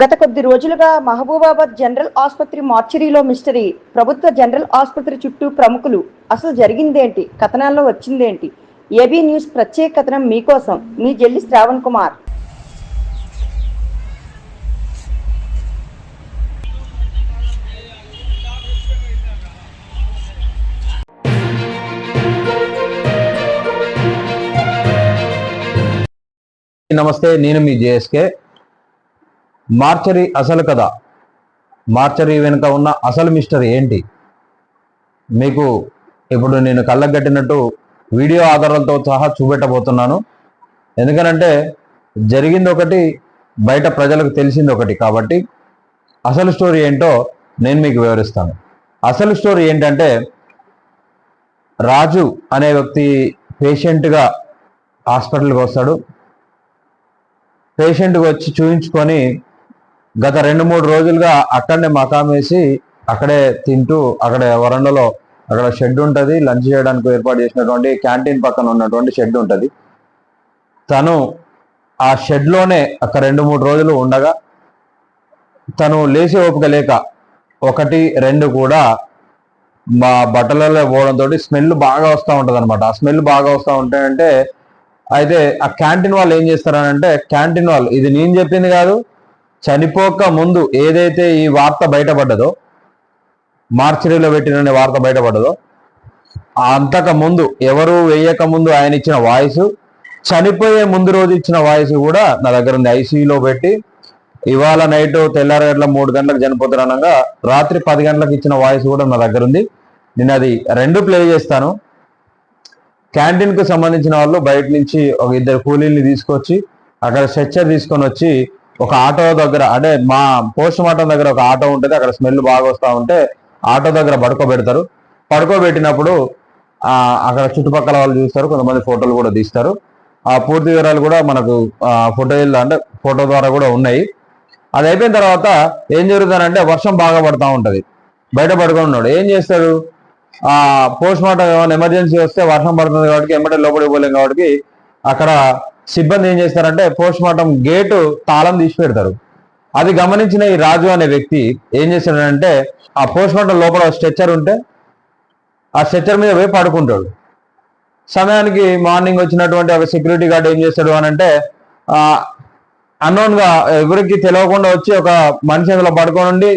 గత కొద్ది రోజులుగా మహబూబాబాద్ జనరల్ ఆసుపత్రి మార్చురీలో మిస్టరీ. ప్రభుత్వ జనరల్ ఆసుపత్రి చుట్టూ ప్రముఖులు. అసలు జరిగిందేంటి? కథనాల్లో వచ్చిందేంటి? ఏబీ న్యూస్ ప్రత్యేక కథనం మీకోసం. మీ జెల్లి శ్రావణ్ కుమార్. నమస్తే, నేను మీ జేఎస్కే. మార్చరీ అసలు కథ, మార్చరీ వెనుక ఉన్న అసలు మిస్టరీ ఏంటి మీకు ఇప్పుడు నేను కళ్ళకు కట్టినట్టు వీడియో ఆధారాలతో సహా చూపెట్టబోతున్నాను. ఎందుకనంటే జరిగింది ఒకటి, బయట ప్రజలకు తెలిసింది ఒకటి. కాబట్టి అసలు స్టోరీ ఏంటో నేను మీకు వివరిస్తాను. అసలు స్టోరీ ఏంటంటే, రాజు అనే వ్యక్తి పేషెంట్గా హాస్పిటల్కి వస్తాడు. పేషెంట్కి వచ్చి చూయించుకొని గత 2-3 రోజులుగా అక్కడనే మకాం వేసి అక్కడే తింటూ, అక్కడ వరండాలో అక్కడ షెడ్ ఉంటుంది, లంచ్ చేయడానికి ఏర్పాటు చేసినటువంటి క్యాంటీన్ పక్కన ఉన్నటువంటి షెడ్ ఉంటుంది. తను ఆ షెడ్లోనే అక్కడ 2-3 రోజులు ఉండగా తను లేచి ఓపిక లేక 1-2 కూడా మా బట్టలలో పోవడంతో స్మెల్ బాగా వస్తూ ఉంటుంది అనమాట. ఆ స్మెల్ బాగా వస్తూ ఉంటాయంటే అయితే ఆ క్యాంటీన్ వాళ్ళు ఏం చేస్తారనంటే, క్యాంటీన్ వాళ్ళు, ఇది నేను చెప్పింది కాదు, చనిపోక ముందు ఏదైతే ఈ వార్త బయటపడ్డదో, మార్చరీలో పెట్టిన వార్త బయటపడ్డదో, అంతకు ముందు ఎవరు వేయక ముందు ఆయన ఇచ్చిన వాయిస్, చనిపోయే ముందు రోజు ఇచ్చిన వాయిస్ కూడా నా దగ్గర ఉంది. ఐసీయూలో పెట్టి ఇవాళ నైట్ తెల్లారగట్ల 3 గంటలకు చనిపోతారు అనగా రాత్రి 10 గంటలకు ఇచ్చిన వాయిస్ కూడా నా దగ్గర ఉంది. నేను అది 2 ప్లే చేస్తాను. క్యాంటీన్కు సంబంధించిన వాళ్ళు బయట నుంచి ఒక 2 కూలీల్ని తీసుకొచ్చి అక్కడ స్ట్రెచ్చర్ తీసుకొని వచ్చి ఒక ఆటో దగ్గర, అంటే మా పోస్ట్ మార్టం దగ్గర ఒక ఆటో ఉంటుంది, అక్కడ స్మెల్ బాగా వస్తూ ఉంటే ఆటో దగ్గర పడుకోబెడతారు. పడుకోబెట్టినప్పుడు అక్కడ చుట్టుపక్కల వాళ్ళు చూస్తారు, కొంతమంది ఫోటోలు కూడా తీస్తారు. ఆ పూర్తి వివరాలు కూడా మనకు ఫోటో ద్వారా కూడా ఉన్నాయి. అది అయిపోయిన తర్వాత ఏం జరుగుతుందంటే, వర్షం బాగా పడుతూ ఉంటుంది. బయట పడుకొని ఉన్నాడు. ఏం చేస్తాడు, పోస్ట్ మార్టం ఏమైనా ఎమర్జెన్సీ వస్తే వర్షం పడుతుంది కాబట్టి ఎమ్మటే లోపలికి పోలేం కాబట్టి అక్కడ సిబ్బంది ఏం చేస్తారంటే పోస్ట్ మార్టం గేటు తాళం తీసి పెడతారు. అది గమనించిన ఈ రాజు అనే వ్యక్తి ఏం చేస్తాడంటే, ఆ పోస్ట్ మార్టం లోపల స్ట్రెచ్చర్ ఉంటే ఆ స్ట్రెచ్చర్ మీద పోయి పడుకుంటాడు. సమయానికి మార్నింగ్ వచ్చినటువంటి ఒక సెక్యూరిటీ గార్డ్ ఏం చేస్తాడు అని అంటే, అన్నోన్గా ఎవరికి తెలియకుండా వచ్చి ఒక మనిషి అందులో పడుకొని ఉండి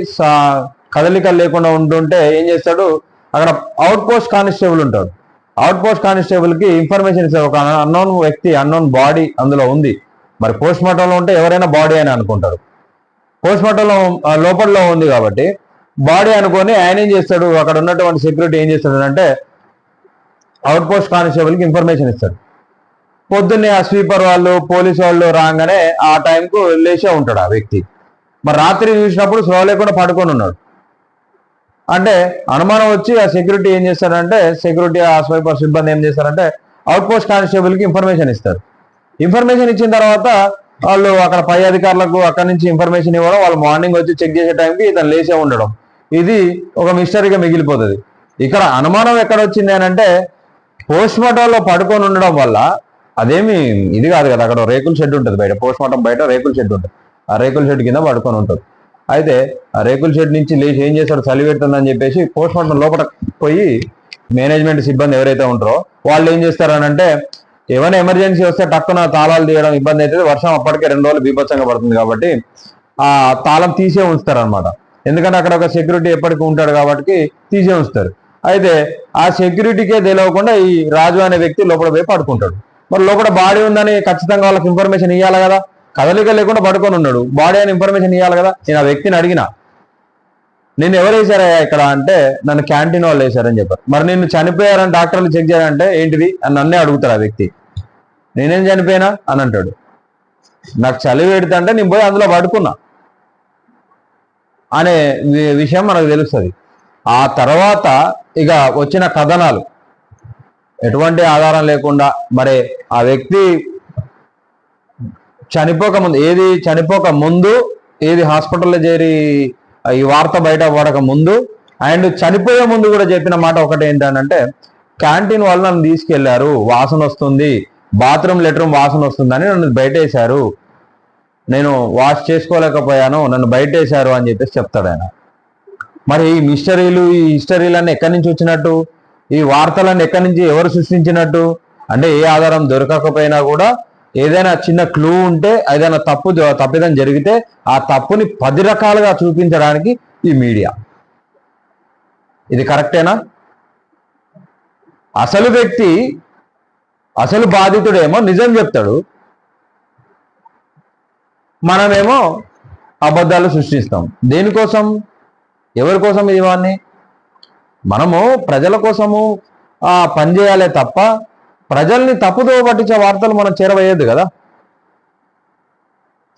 కదలికలు లేకుండా ఉంటుంటే ఏం చేస్తాడు, అక్కడ అవుట్ పోస్ట్ కానిస్టేబుల్ ఉంటాడు. అవుట్ పోస్ట్ కానిస్టేబుల్ కి ఇన్ఫర్మేషన్ ఇస్తారు, ఒక అన్నోన్ వ్యక్తి, అన్నోన్ బాడీ అందులో ఉంది. మరి పోస్ట్ మార్టంలో ఉంటే ఎవరైనా బాడీ అని అనుకుంటారు. పోస్ట్ మార్టంలో లోపల ఉంది కాబట్టి బాడీ అనుకొని ఆయన ఏం చేస్తాడు, అక్కడ ఉన్నటువంటి సెక్యూరిటీ ఏం చేస్తాడు అంటే అవుట్ పోస్ట్ కానిస్టేబుల్ కి ఇన్ఫర్మేషన్ ఇస్తాడు. పొద్దున్నే ఆ స్వీపర్ వాళ్ళు, పోలీసు వాళ్ళు రాగానే ఆ టైంకు లేచే ఉంటాడు ఆ వ్యక్తి. మరి రాత్రి చూసినప్పుడు స్లో లేకుండా పడుకొని ఉన్నాడు. అంటే అనుమానం వచ్చి ఆ సెక్యూరిటీ ఏం చేస్తారంటే, సెక్యూరిటీ ఆ స్వైపర్ సిబ్బంది ఏం చేస్తారంటే అవుట్ పోస్ట్ కానిస్టేబుల్కి ఇన్ఫర్మేషన్ ఇస్తారు. ఇన్ఫర్మేషన్ ఇచ్చిన తర్వాత వాళ్ళు అక్కడ పై అధికారులకు అక్కడి నుంచి ఇన్ఫర్మేషన్ ఇవ్వడం, వాళ్ళు మార్నింగ్ వచ్చి చెక్ చేసే టైంకి ఇతను లేచే ఉండడం, ఇది ఒక మిస్టరీగా మిగిలిపోతుంది. ఇక్కడ అనుమానం ఎక్కడ వచ్చింది అని అంటే, పోస్ట్ మార్టంలో పడుకొని ఉండడం వల్ల, అదేమి ఇది కాదు కదా, అక్కడ రేకుల షెడ్ ఉంటుంది బయట, పోస్ట్ మార్టం బయట రేకుల షెడ్ ఉంటుంది, ఆ రేకుల షెడ్ కింద పడుకొని ఉంటుంది. అయితే ఆ రేకుల షెడ్ నుంచి లేచి ఏం చేస్తాడు, చలి పెడుతుందని చెప్పేసి పోస్ట్ మార్టం లోపల పోయి మేనేజ్మెంట్ సిబ్బంది ఎవరైతే ఉంటారో వాళ్ళు ఏం చేస్తారనంటే, ఏమైనా ఎమర్జెన్సీ వస్తే టక్కున తాళాలు తీయడం ఇబ్బంది అవుతుంది. వర్షం అప్పటికే 2 రోజులు బీభత్సంగా పడుతుంది కాబట్టి ఆ తాళం తీసే ఉంచుతారు అనమాట. ఎందుకంటే అక్కడ ఒక సెక్యూరిటీ ఎప్పటికీ ఉంటాడు కాబట్టి తీసే ఉంచుతారు. అయితే ఆ సెక్యూరిటీకే తెలియకుండా ఈ రాజు అనే వ్యక్తి లోపల పోయి పడుకుంటాడు. మరి లోపల బాడీ ఉందని ఖచ్చితంగా వాళ్ళకి ఇన్ఫర్మేషన్ ఇవ్వాలి కదా, కదలిక లేకుండా పడుకొని ఉన్నాడు, బాడీ అని ఇన్ఫర్మేషన్ ఇవ్వాలి కదా. నేను ఆ వ్యక్తిని అడిగిన, నిన్ను ఎవరు వేశారా ఇక్కడ అంటే, నన్ను క్యాంటీన్ వాళ్ళు వేశారని చెప్పారు. మరి నిన్ను చనిపోయారని డాక్టర్లు చెక్ చేయాలంటే ఏంటిది అని నన్నే అడుగుతారు ఆ వ్యక్తి. నేనేం చనిపోయినా అని అంటాడు. నాకు చలి పెడితే అంటే నేను పోయి అందులో పడుకున్నా అనే విషయం మనకు తెలుస్తుంది. ఆ తర్వాత ఇక వచ్చిన కథనాలు ఎటువంటి ఆధారం లేకుండా, మరి ఆ వ్యక్తి చనిపోక ముందు ఏది హాస్పిటల్లో చేరి ఈ వార్త బయట పడక ముందు అండ్ చనిపోయే ముందు కూడా చెప్పిన మాట ఒకటి ఏంటంటే, క్యాంటీన్ వాళ్ళు నన్ను తీసుకెళ్లారు, వాసన వస్తుంది, బాత్రూమ్ లెట్రూమ్ వాసన వస్తుందని నన్ను బయట వేశారు, నేను వాష్ చేసుకోలేకపోయాను, నన్ను బయటేశారు అని చెప్పేసి చెప్తాడు ఆయన. మరి ఈ మిస్టరీలు, ఈ హిస్టరీలన్నీ ఎక్కడి నుంచి వచ్చినట్టు, ఈ వార్తలన్నీ ఎక్కడి నుంచి ఎవరు సృష్టించినట్టు? అంటే ఏ ఆధారం దొరకకపోయినా కూడా ఏదైనా చిన్న క్లూ ఉంటే, ఏదైనా తప్పిదం జరిగితే ఆ తప్పుని 10 రకాలుగా చూపించడానికి ఈ మీడియా. ఇది కరెక్టేనా? అసలు వ్యక్తి, అసలు బాధితుడేమో నిజం చెప్తాడు, మనమేమో అబద్ధాలు సృష్టిస్తాం. దేనికోసం? ఎవరి కోసం ఇవన్నీ? మనము ప్రజల కోసము పనిచేయాలే తప్ప ప్రజల్ని తప్పుదో పట్టించే వార్తలు మనం చేరవేయద్దు కదా,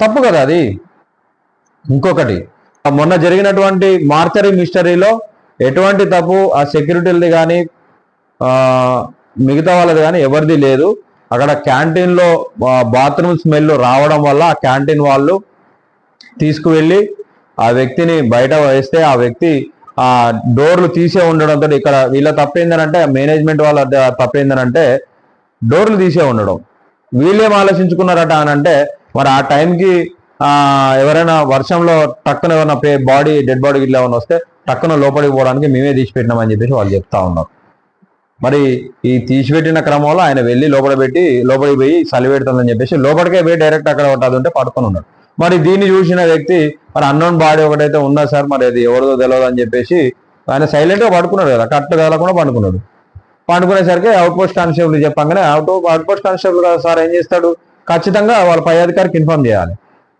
తప్పు కదా అది. ఇంకొకటి, మొన్న జరిగినటువంటి మార్చరీ మిస్టరీలో ఎటువంటి తప్పు ఆ సెక్యూరిటీలది కానీ మిగతా వాళ్ళది కానీ ఎవరిది లేదు. అక్కడ క్యాంటీన్లో బాత్రూమ్ స్మెల్ రావడం వల్ల ఆ క్యాంటీన్ వాళ్ళు తీసుకువెళ్ళి ఆ వ్యక్తిని బయట వేస్తే ఆ వ్యక్తి ఆ డోర్లు తీసే ఉండడంతో, ఇక్కడ వీళ్ళ తప్పేందనంటే, మేనేజ్మెంట్ వాళ్ళ తప్పేందనంటే డోర్లు తీసే ఉండడం. వీళ్ళేం ఆలోచించుకున్నారట అని అంటే, మరి ఆ టైంకి ఎవరైనా వర్షంలో టక్కున ఏమైనా డెడ్ బాడీ ఇట్లా ఏమైనా వస్తే టక్కున లోపలికి పోవడానికి మేమే తీసిపెట్టినామని చెప్పేసి వాళ్ళు చెప్తా ఉన్నారు. మరి ఈ తీసిపెట్టిన క్రమంలో ఆయన వెళ్ళి లోపలికి పోయి చలి పెడుతుందని చెప్పేసి లోపలికే పోయి డైరెక్ట్ అక్కడ అది ఉంటే పడుకొని ఉన్నాడు. మరి దీన్ని చూసిన వ్యక్తి, మరి అన్నోన్ బాడీ ఒకటైతే ఉన్నా సార్, మరి అది ఎవరిదో తెలియదు అని చెప్పేసి ఆయన సైలెంట్గా పడుకున్నాడు కదా, కరెక్ట్ కదలకుండా పండుకున్నాడు. పండుకునేసరికి అవుట్ పోస్ట్ కానిస్టేబుల్ చెప్పంగానే అవుట్ పోస్ట్ కానిస్టేబుల్ సార్ ఏం చేస్తాడు, ఖచ్చితంగా వాళ్ళ పై అధికారికి ఇన్ఫార్మ్ చేయాలి.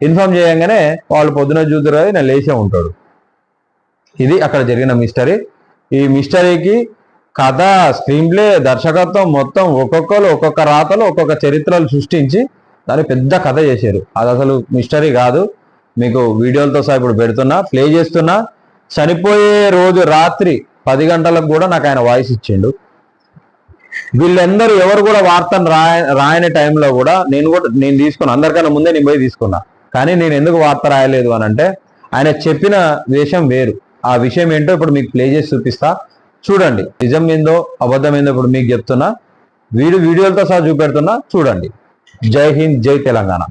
ఇన్ఫార్మ్ చేయగానే వాళ్ళు పొద్దున చూద్దరు కదా, నేను లేచే ఉంటాడు. ఇది అక్కడ జరిగిన మిస్టరీ. ఈ మిస్టరీకి కథ, స్క్రీన్ ప్లే, దర్శకత్వం మొత్తం ఒక్కొక్కరు ఒక్కొక్క రాతలు, ఒక్కొక్క చరిత్రలు సృష్టించి దాన్ని పెద్ద కథ చేశారు. అది అసలు మిస్టరీ కాదు. మీకు వీడియోలతో సహా ఇప్పుడు పెడుతున్నా, ప్లే చేస్తున్నా. చనిపోయే రోజు రాత్రి 10 గంటలకు కూడా నాకు ఆయన వాయిస్ ఇచ్చిండు. వీళ్ళందరూ ఎవరు కూడా వార్తను రాయని టైంలో కూడా నేను తీసుకున్నా, అందరికన్నా ముందే నేను పోయి తీసుకున్నా. కానీ నేను ఎందుకు వార్త రాయలేదు అని అంటే, ఆయన చెప్పిన విషయం వేరు. ఆ విషయం ఏంటో ఇప్పుడు మీకు ప్లే చేసి చూపిస్తా, చూడండి. నిజం ఏందో అబద్ధం ఏందో ఇప్పుడు మీకు చెప్తున్నా, వీడియోలతో సహా చూపెడుతున్నా, చూడండి. జై హింద్, జై తెలంగాణ.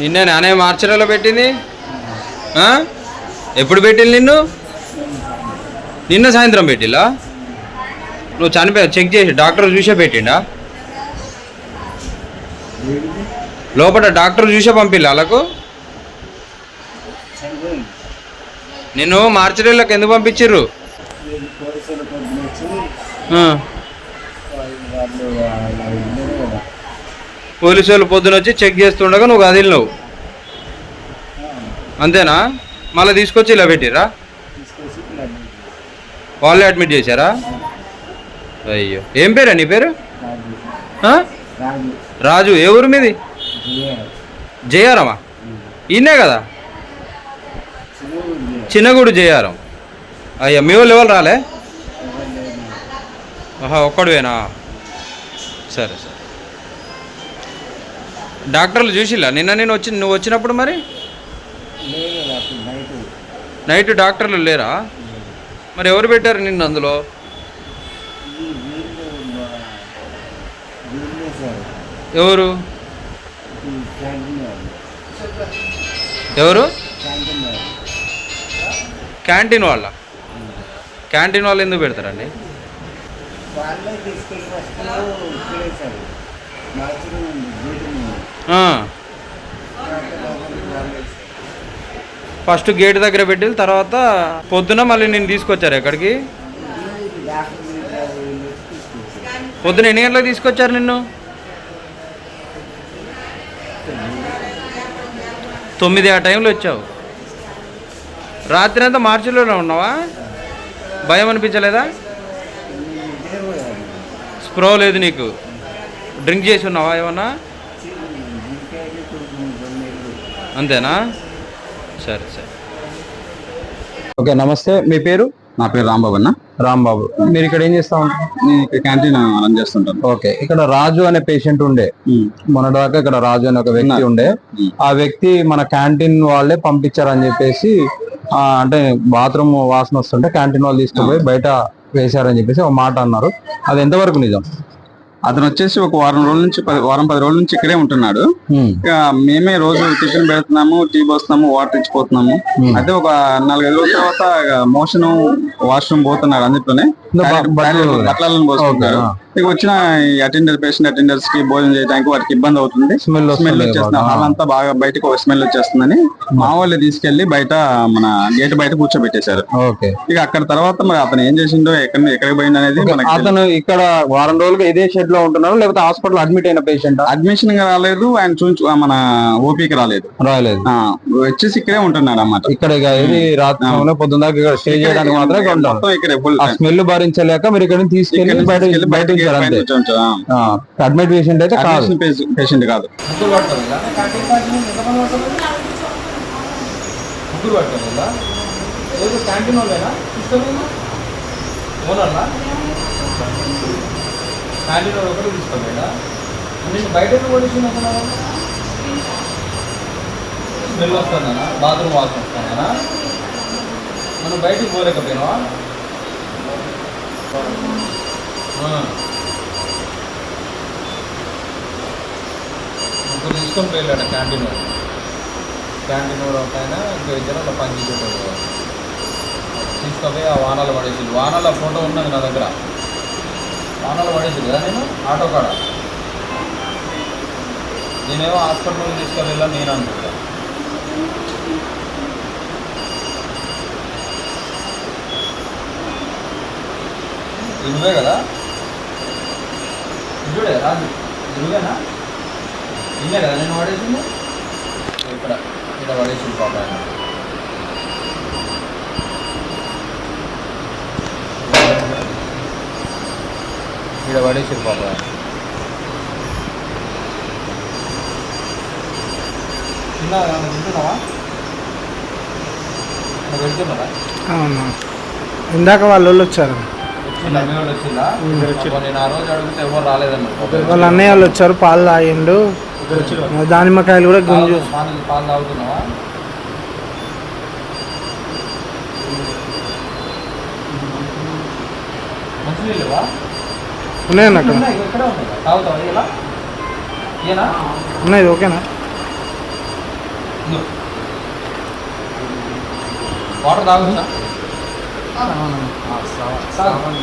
నిన్న నానే మార్చడలో పెట్టింది. ఎప్పుడు పెట్టింది నిన్ను? నిన్న సాయంత్రం పెట్టిలా? నువ్వు చనిపోయావు చెక్ చేసి డాక్టర్ చూసే పెట్టిండా? లోపల డాక్టర్ చూసే పంపిల్లా వాళ్ళకు? నిన్ను మార్చడలోకి ఎందుకు పంపించిర్రు? పోలీసు వాళ్ళు పొద్దున వచ్చి చెక్ చేస్తుండగా నువ్వు కదిలినవు అంతేనా? మళ్ళీ తీసుకొచ్చి ఇలా పెట్టిరా? వాళ్ళే అడ్మిట్ చేశారా? అయ్యో, ఏం పేరా నీ పేరు? రాజు. ఏ ఊరు మీది? జయారమా? ఈయనే కదా, చిన్నగూడు జయారం. అయ్యా, మీ వాళ్ళు ఎవరు రాలే? ఒక్కడువేనా? సరే సరే. డాక్టర్లు చూసిలా నిన్న నువ్వు వచ్చినప్పుడు? మరి నైట్ డాక్టర్లు లేరా? మరి ఎవరు పెట్టారు నిన్ను అందులో? ఎవరు ఎవరు? క్యాంటీన్ వాళ్ళ? క్యాంటీన్ వాళ్ళు ఎందుకు పెడతారండి? ఫస్ట్ గేట్ దగ్గర పెట్టి తర్వాత పొద్దున మళ్ళీ నేను తీసుకొచ్చారు ఎక్కడికి? పొద్దున ఎన్ని గంటలకు తీసుకొచ్చారు నిన్ను? 9 ఆ టైంలో వచ్చావు. రాత్రి అంతా మార్చిలోనే ఉన్నావా? భయం అనిపించలేదా? స్ప్రో లేదు నీకు? డ్రింక్ చేసి ఉన్నావా ఏమన్నా? అంతేనా? సరే సరే. ఓకే, నమస్తే. మీ పేరు? నా పేరు రాంబాబు అన్న. రాంబాబు, మీరు ఇక్కడ ఏం చేస్తా ఉంటారు? నేను ఇక్కడ క్యాంటీన్ రన్ చేస్తుంటాను. ఓకే, ఇక్కడ రాజు అనే పేషెంట్ ఉండే. మొన్నటిదాకా ఇక్కడ రాజు అనే ఒక వ్యక్తి ఉండే. ఆ వ్యక్తి మన క్యాంటీన్ వాళ్ళే పంపించారని చెప్పేసి, అంటే బాత్రూమ్ వాసన వస్తుంటే క్యాంటీన్ వాళ్ళు తీసుకుపోయి బయట వేశారని చెప్పేసి ఒక మాట అన్నారు. అది ఎంతవరకు నిజం? అతను వచ్చేసి ఒక వారం 10 రోజుల నుంచి ఇక్కడే ఉంటున్నాడు. ఇక మేమే రోజు టిఫిన్ పెడుతున్నాము, టీ పోస్తున్నాము, వాటర్ ఇచ్చిపోతున్నాము. అయితే ఒక 4-5 రోజుల తర్వాత మోషన్, వాష్రూమ్ పోతున్నారు. అందులోనే బట్టలను పోసుకుంటారు. ఇక వచ్చిన పేషెంట్ అటెండర్స్ కి భోజనం చేయడానికి వాటికి ఇబ్బంది అవుతుంది. స్మెల్ వచ్చేస్తుంది. హాల్ అంతా బాగా బయటకు స్మెల్ వచ్చేస్తుందని మా వాళ్ళు తీసుకెళ్లి బయట మన గేట్ బయట కూర్చోబెట్టేశారు. ఇక అక్కడ తర్వాత మరి అతను ఏం చేసిండో, ఎక్కడికి పోయింది అనేది. అతను ఇక్కడ వారం రోజులుగా ఇదే షెడ్ లో ఉంటున్నారు, లేకపోతే హాస్పిటల్ అడ్మిట్ అయిన పేషెంట్? అడ్మిషన్ రాలేదు, ఆయన మన ఓపీకి రాలేదు. వచ్చేసి ఇక్కడే ఉంటున్నాడు అన్నమాట. ఇక్కడ ఇది రాత్రి పొద్దున్న దాకా ఇక్కడ స్టే చేయడానికి మాత్రమే ఉంటారు. ఇక్కడ స్మెల్ భరించలేక మీరు ఇక్కడ తీసుకెళ్లి బయట అడ్మిట్ పేషెంట్ అయితే కాదు. పేషెంట్ కాదు. స్మెల్ వస్తుందన్నా? బాత్రూమ్ వాసన వస్తుందన్నా? మనం బయటికి పోలేకపోయినావా? ఇప్పుడు తీసుకొని పోయాడ క్యాంటీన్ ఒక ఆయన, ఇంకో ఇద్దరు అలా పని చేసేటోళ్ళు. తీసుకుపోయి ఆ వానాలు పడేసింది. వానాల ఫోటో ఉన్నది నా దగ్గర. వానాలు పడేసింది కదా నేను ఆటో కాడ. నేనేమో హాస్పిటల్ తీసుకెళ్ళా నేను అనుకుంటా. నువ్వే కదా? ఇదే రాజు, నువ్వేనా? ఇన్నే కదా నేను పడేసింది? ఇక్కడ పడేసింది పాప. ఇక్కడ పడేసింది పాప. తింటున్నావా? వెళ్తున్నారా? అవునా, ఇందాక వాళ్ళు వచ్చారు. వాళ్ళ అన్నయ్య వాళ్ళు వచ్చారు, పాలు తాగిండు. దానిమ్మకాయలు కూడా గుంజు. పాలు తాగుతున్నావా? మంచినీళ్ళవా? ఉన్నాయండి అక్కడ. తాగుతావా? ఇలా ఉన్నాయి. ఓకేనా? వాటర్ తాగుతా అవును. సామాన్